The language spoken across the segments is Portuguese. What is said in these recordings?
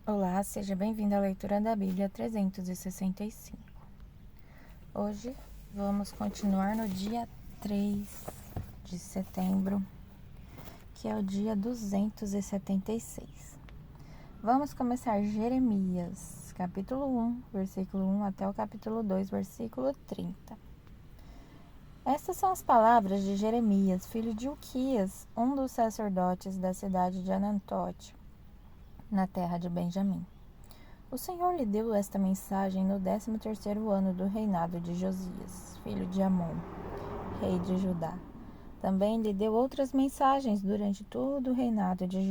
Olá, seja bem-vindo à leitura da Bíblia 365. Hoje vamos continuar no dia 3 de setembro, que é o dia 276. Vamos começar Jeremias, capítulo 1, versículo 1 até o capítulo 2, versículo 30. Estas são as palavras de Jeremias, filho de Uquias, um dos sacerdotes da cidade de Anatote, na terra de Benjamim. O Senhor lhe deu esta mensagem no 13º ano do reinado de Josias, filho de Amon, rei de Judá. Também lhe deu outras mensagens durante todo o reinado de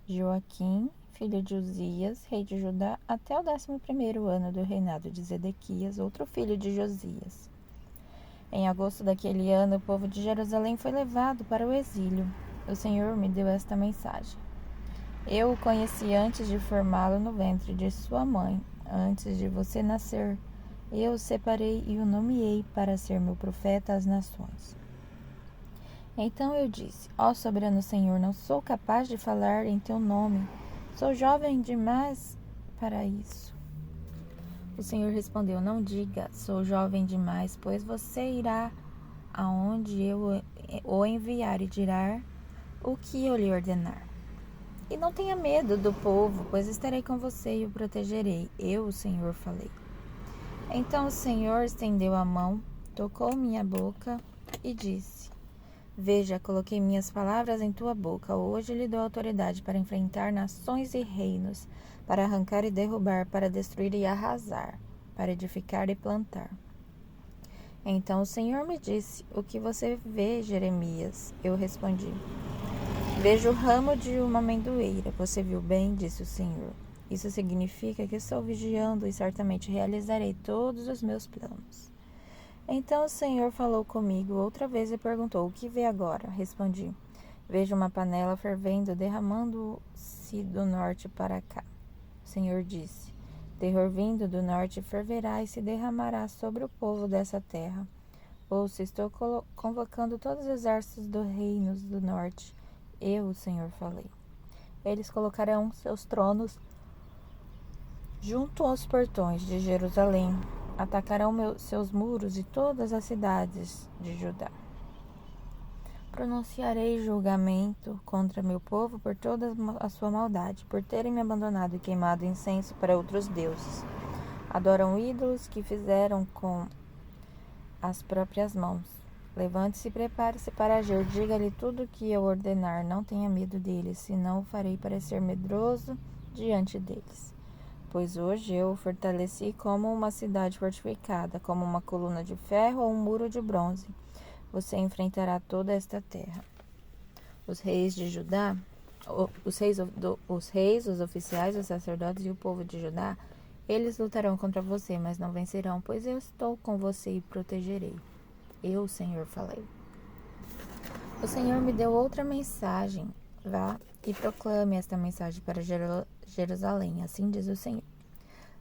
Joaquim, filho de Uzias, rei de Judá, até o 11º ano do reinado de Zedequias, outro filho de Josias. Em agosto daquele ano, o povo de Jerusalém foi levado para o exílio. O Senhor me deu esta mensagem. Eu o conheci antes de formá-lo no ventre de sua mãe, antes de você nascer. Eu o separei e o nomeei para ser meu profeta às nações. Então eu disse: Ó soberano Senhor, não sou capaz de falar em teu nome. Sou jovem demais para isso. O Senhor respondeu: Não diga, sou jovem demais, pois você irá aonde eu o enviar e dirá o que eu lhe ordenar. E não tenha medo do povo, pois estarei com você e o protegerei. Eu, o Senhor, falei. Então o Senhor estendeu a mão, tocou minha boca e disse: Veja, coloquei minhas palavras em tua boca. Hoje lhe dou autoridade para enfrentar nações e reinos, para arrancar e derrubar, para destruir e arrasar, para edificar e plantar. Então o Senhor me disse: O que você vê, Jeremias? Eu respondi: Vejo o ramo de uma amendoeira. Você viu bem, disse o Senhor. Isso significa que estou vigiando e certamente realizarei todos os meus planos. Então o Senhor falou comigo outra vez e perguntou: O que vê agora? Respondi: Vejo uma panela fervendo, derramando-se do norte para cá. O Senhor disse: Terror vindo do norte ferverá e se derramará sobre o povo dessa terra. Ouça, estou convocando todos os exércitos dos reinos do norte. Eu, o Senhor, falei. Eles colocarão seus tronos junto aos portões de Jerusalém. Atacarão seus muros e todas as cidades de Judá. Pronunciarei julgamento contra meu povo por toda a sua maldade, por terem me abandonado e queimado incenso para outros deuses. Adoram ídolos que fizeram com as próprias mãos. Levante-se e prepare-se para agir. Diga-lhe tudo o que eu ordenar. Não tenha medo deles, senão o farei parecer medroso diante deles. Pois hoje eu o fortaleci como uma cidade fortificada, como uma coluna de ferro ou um muro de bronze. Você enfrentará toda esta terra. Os reis de Judá, os oficiais, os sacerdotes e o povo de Judá, eles lutarão contra você, mas não vencerão, pois eu estou com você e protegerei. Eu, o Senhor, falei. O Senhor me deu outra mensagem. Vá e proclame esta mensagem para Jerusalém. Assim diz o Senhor.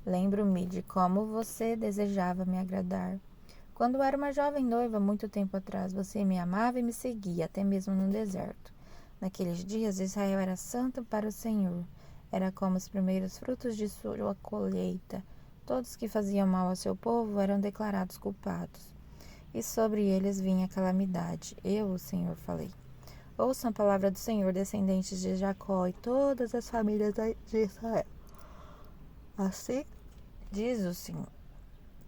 Lembro-me de como você desejava me agradar. Quando era uma jovem noiva, muito tempo atrás, você me amava e me seguia, até mesmo no deserto. Naqueles dias, Israel era santo para o Senhor. Era como os primeiros frutos de sua colheita. Todos que faziam mal ao seu povo eram declarados culpados. E sobre eles vinha calamidade. Eu, o Senhor, falei. Ouçam a palavra do Senhor, descendentes de Jacó e todas as famílias de Israel. Assim diz o Senhor.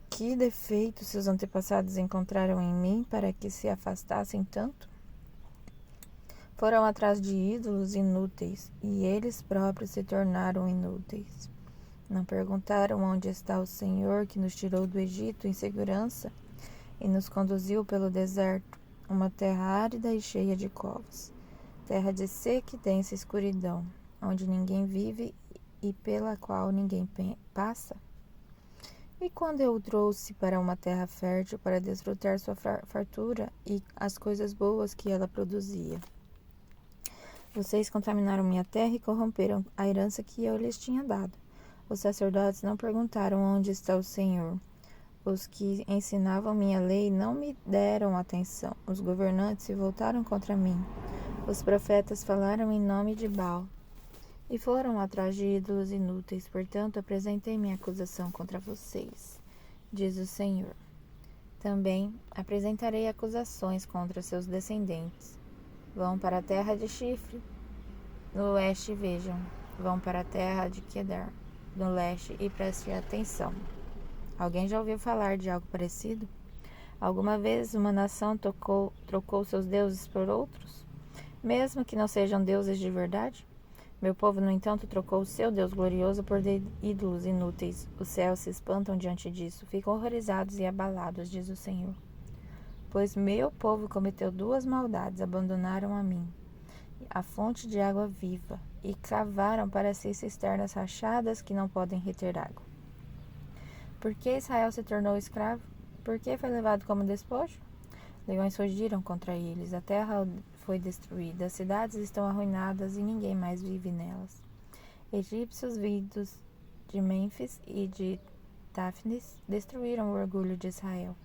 Que defeitos seus antepassados encontraram em mim para que se afastassem tanto? Foram atrás de ídolos inúteis, e eles próprios se tornaram inúteis. Não perguntaram onde está o Senhor que nos tirou do Egito em segurança e nos conduziu pelo deserto, uma terra árida e cheia de covas, terra de seca e densa escuridão, onde ninguém vive e pela qual ninguém passa? E quando eu o trouxe para uma terra fértil para desfrutar sua fartura e as coisas boas que ela produzia? Vocês contaminaram minha terra e corromperam a herança que eu lhes tinha dado. Os sacerdotes não perguntaram onde está o Senhor. Os que ensinavam minha lei não me deram atenção. Os governantes se voltaram contra mim. Os profetas falaram em nome de Baal. e foram atrás de ídolos inúteis. Portanto, apresentei minha acusação contra vocês, diz o Senhor. Também apresentarei acusações contra seus descendentes. Vão para a terra de Chifre, no oeste vejam. Vão para a terra de Quedar, no leste, e prestem atenção. Alguém já ouviu falar de algo parecido? Alguma vez uma nação trocou seus deuses por outros, mesmo que não sejam deuses de verdade? Meu povo, no entanto, trocou o seu Deus glorioso por ídolos inúteis. Os céus se espantam diante disso, ficam horrorizados e abalados, diz o Senhor. Pois meu povo cometeu duas maldades, abandonaram a mim, a fonte de água viva, e cavaram para si cisternas rachadas que não podem reter água. Por que Israel se tornou escravo? Por que foi levado como despojo? Leões fugiram contra eles, a terra foi destruída, as cidades estão arruinadas e ninguém mais vive nelas. Egípcios vindos de Mênfis e de Táfnis destruíram o orgulho de Israel.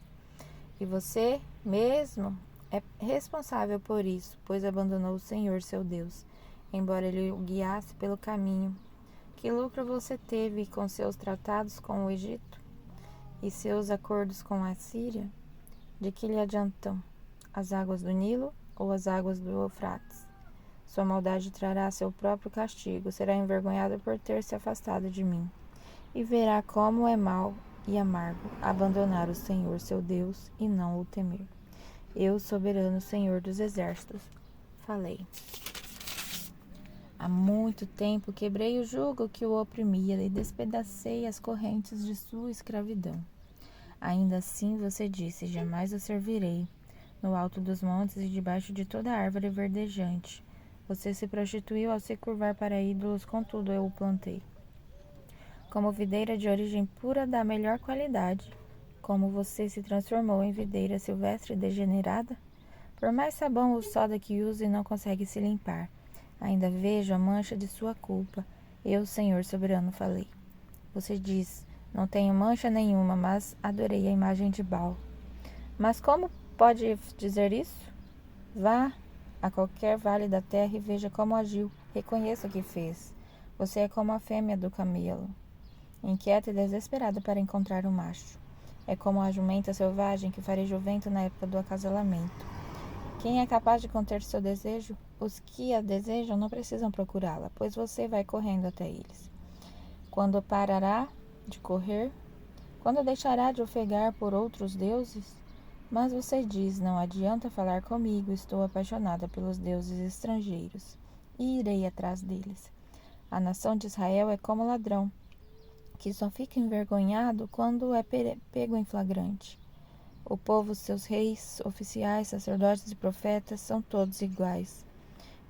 E você mesmo é responsável por isso, pois abandonou o Senhor seu Deus, embora ele o guiasse pelo caminho. Que lucro você teve com seus tratados com o Egito e seus acordos com a Síria? De que lhe adiantam as águas do Nilo ou as águas do Eufrates? Sua maldade trará seu próprio castigo, será envergonhado por ter se afastado de mim, e verá como é mau e amargo abandonar o Senhor seu Deus e não o temer. Eu, soberano Senhor dos exércitos, falei. Há muito tempo quebrei o jugo que o oprimia e despedacei as correntes de sua escravidão. Ainda assim você disse, jamais o servirei. No alto dos montes e debaixo de toda árvore verdejante. Você se prostituiu ao se curvar para ídolos, contudo eu o plantei. Como videira de origem pura da melhor qualidade, como você se transformou em videira silvestre degenerada? Por mais sabão ou soda que use, não consegue se limpar. Ainda vejo a mancha de sua culpa. Eu, Senhor soberano, falei. Você diz, não tenho mancha nenhuma, mas adorei a imagem de Baal. Mas como pode dizer isso? Vá a qualquer vale da terra e veja como agiu. Reconheça o que fez. Você é como a fêmea do camelo, inquieta e desesperada para encontrar o macho. É como a jumenta selvagem que fareja o vento na época do acasalamento. Quem é capaz de conter seu desejo? Os que a desejam não precisam procurá-la, pois você vai correndo até eles. Quando parará de correr? Quando deixará de ofegar por outros deuses? Mas você diz, não adianta falar comigo, estou apaixonada pelos deuses estrangeiros, e irei atrás deles. A nação de Israel é como ladrão, que só fica envergonhado quando é pego em flagrante. O povo, seus reis, oficiais, sacerdotes e profetas são todos iguais.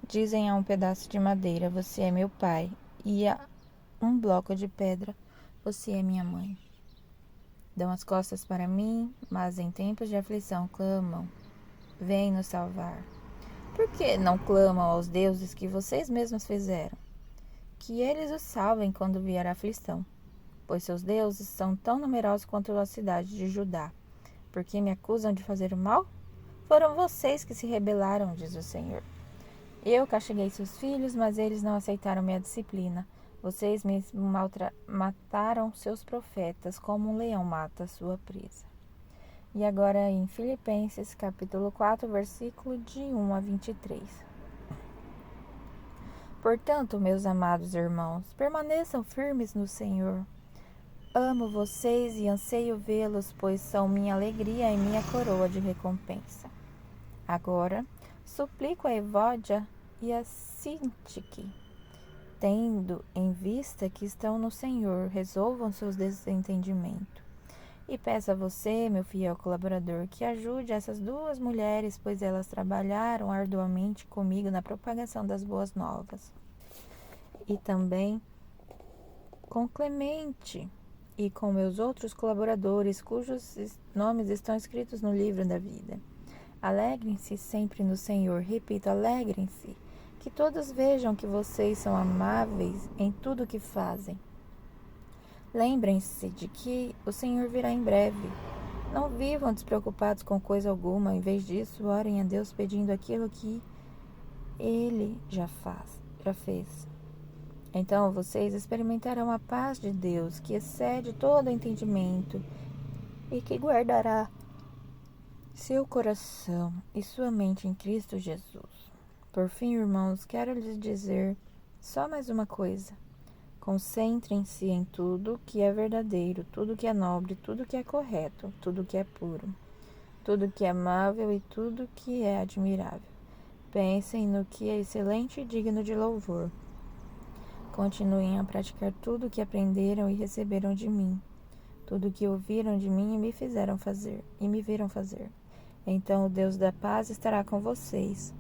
Dizem a um pedaço de madeira, você é meu pai, e a um bloco de pedra, você é minha mãe. Dão as costas para mim, mas em tempos de aflição clamam, vem nos salvar. Por que não clamam aos deuses que vocês mesmos fizeram? Que eles os salvem quando vier a aflição, pois seus deuses são tão numerosos quanto a cidade de Judá. Por que me acusam de fazer o mal? Foram vocês que se rebelaram, diz o Senhor. Eu castiguei seus filhos, mas eles não aceitaram minha disciplina. Vocês me mataram seus profetas, como um leão mata sua presa. E agora em Filipenses, capítulo 4, versículo de 1 a 23. Portanto, meus amados irmãos, permaneçam firmes no Senhor. Amo vocês e anseio vê-los, pois são minha alegria e minha coroa de recompensa. Agora, suplico a Evódia e a Sintique, tendo em vista que estão no Senhor, resolvam seus desentendimentos. E peço a você, meu fiel colaborador, que ajude essas duas mulheres, pois elas trabalharam arduamente comigo na propagação das boas novas. E também com Clemente e com meus outros colaboradores, cujos nomes estão escritos no livro da vida. Alegrem-se sempre no Senhor. Repito, alegrem-se. Que todos vejam que vocês são amáveis em tudo o que fazem. Lembrem-se de que o Senhor virá em breve. Não vivam despreocupados com coisa alguma. Em vez disso, orem a Deus pedindo aquilo que Ele já fez. Então vocês experimentarão a paz de Deus, que excede todo entendimento e que guardará seu coração e sua mente em Cristo Jesus. Por fim, irmãos, quero lhes dizer só mais uma coisa. Concentrem-se em tudo que é verdadeiro, tudo que é nobre, tudo que é correto, tudo que é puro, tudo que é amável e tudo que é admirável. Pensem no que é excelente e digno de louvor. Continuem a praticar tudo o que aprenderam e receberam de mim, tudo o que ouviram de mim e me fizeram fazer, e me viram fazer. Então o Deus da paz estará com vocês.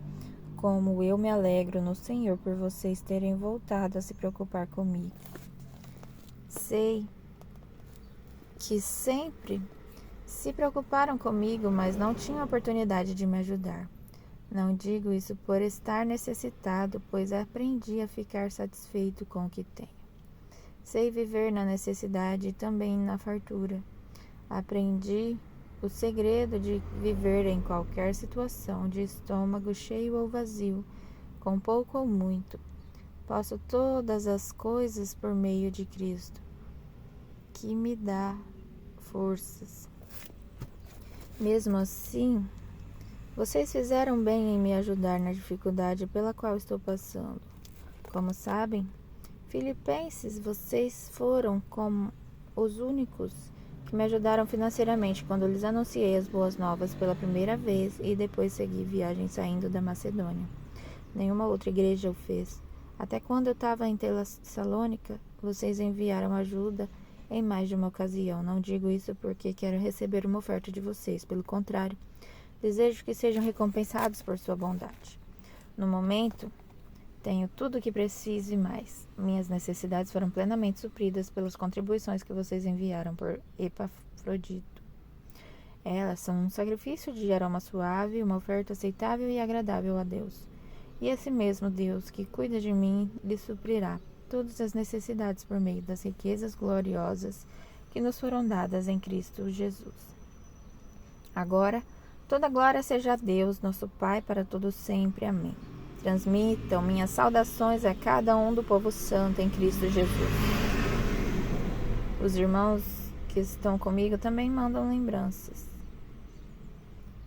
Como eu me alegro no Senhor por vocês terem voltado a se preocupar comigo. Sei que sempre se preocuparam comigo, mas não tinham oportunidade de me ajudar. Não digo isso por estar necessitado, pois aprendi a ficar satisfeito com o que tenho. Sei viver na necessidade e também na fartura. Aprendi o segredo de viver em qualquer situação, de estômago cheio ou vazio, com pouco ou muito. Posso todas as coisas por meio de Cristo, que me dá forças. Mesmo assim, vocês fizeram bem em me ajudar na dificuldade pela qual estou passando. Como sabem, Filipenses, vocês foram como os únicos que me ajudaram financeiramente quando lhes anunciei as boas novas pela primeira vez e depois segui viagem saindo da Macedônia. Nenhuma outra igreja o fez. Até quando eu estava em Tessalônica, vocês enviaram ajuda em mais de uma ocasião. Não digo isso porque quero receber uma oferta de vocês. Pelo contrário, desejo que sejam recompensados por sua bondade. No momento, tenho tudo o que preciso e mais. Minhas necessidades foram plenamente supridas pelas contribuições que vocês enviaram por Epafrodito. Elas são um sacrifício de aroma suave, uma oferta aceitável e agradável a Deus. E esse mesmo Deus que cuida de mim lhe suprirá todas as necessidades por meio das riquezas gloriosas que nos foram dadas em Cristo Jesus. Agora, toda glória seja a Deus, nosso Pai, para todo sempre. Amém. Transmitam minhas saudações a cada um do povo santo em Cristo Jesus. Os irmãos que estão comigo também mandam lembranças.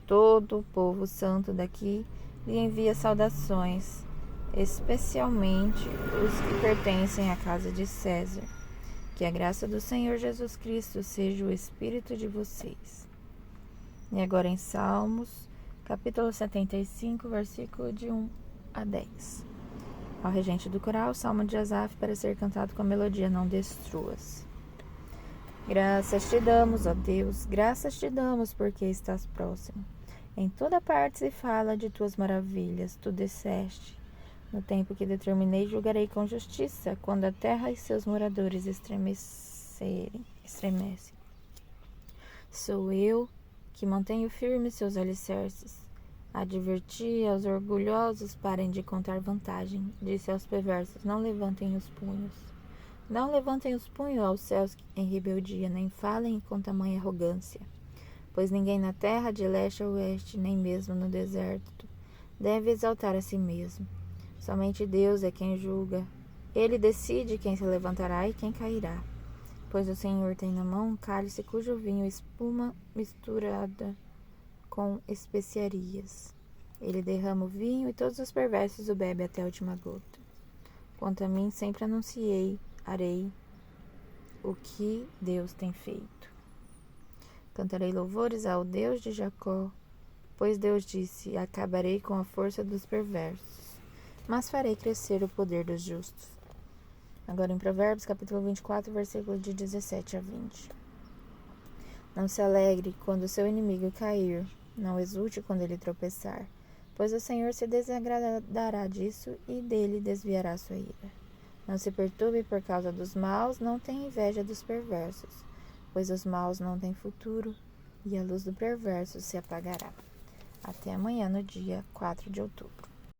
Todo o povo santo daqui lhe envia saudações, especialmente os que pertencem à casa de César. Que a graça do Senhor Jesus Cristo seja o espírito de vocês. E agora em Salmos, capítulo 75, versículo de 1 a 10. Ao regente do coral, Salmo de Asaf, para ser cantado com a melodia Não Destruas. Graças te damos, ó Deus, graças te damos, porque estás próximo. Em toda parte se fala de tuas maravilhas, tu disseste. No tempo que determinei, julgarei com justiça, quando a terra e seus moradores estremecem. Sou eu que mantenho firmes seus alicerces. Adverti aos orgulhosos, parem de contar vantagem. Disse aos perversos, não levantem os punhos. Não levantem os punhos aos céus em rebeldia, nem falem com tamanha arrogância. Pois ninguém na terra, de leste a oeste, nem mesmo no deserto, deve exaltar a si mesmo. Somente Deus é quem julga. Ele decide quem se levantará e quem cairá. Pois o Senhor tem na mão um cálice cujo vinho espuma misturada com especiarias. Ele derrama o vinho e todos os perversos o bebem até a última gota. Quanto a mim, sempre arei o que Deus tem feito. Cantarei louvores ao Deus de Jacó, pois Deus disse, acabarei com a força dos perversos, mas farei crescer o poder dos justos. Agora em Provérbios, capítulo 24, versículo de 17 a 20. Não se alegre quando seu inimigo cair, não exulte quando ele tropeçar, pois o Senhor se desagradará disso e dele desviará sua ira. Não se perturbe por causa dos maus, não tenha inveja dos perversos, pois os maus não têm futuro e a luz do perverso se apagará. Até amanhã, no dia 4 de outubro.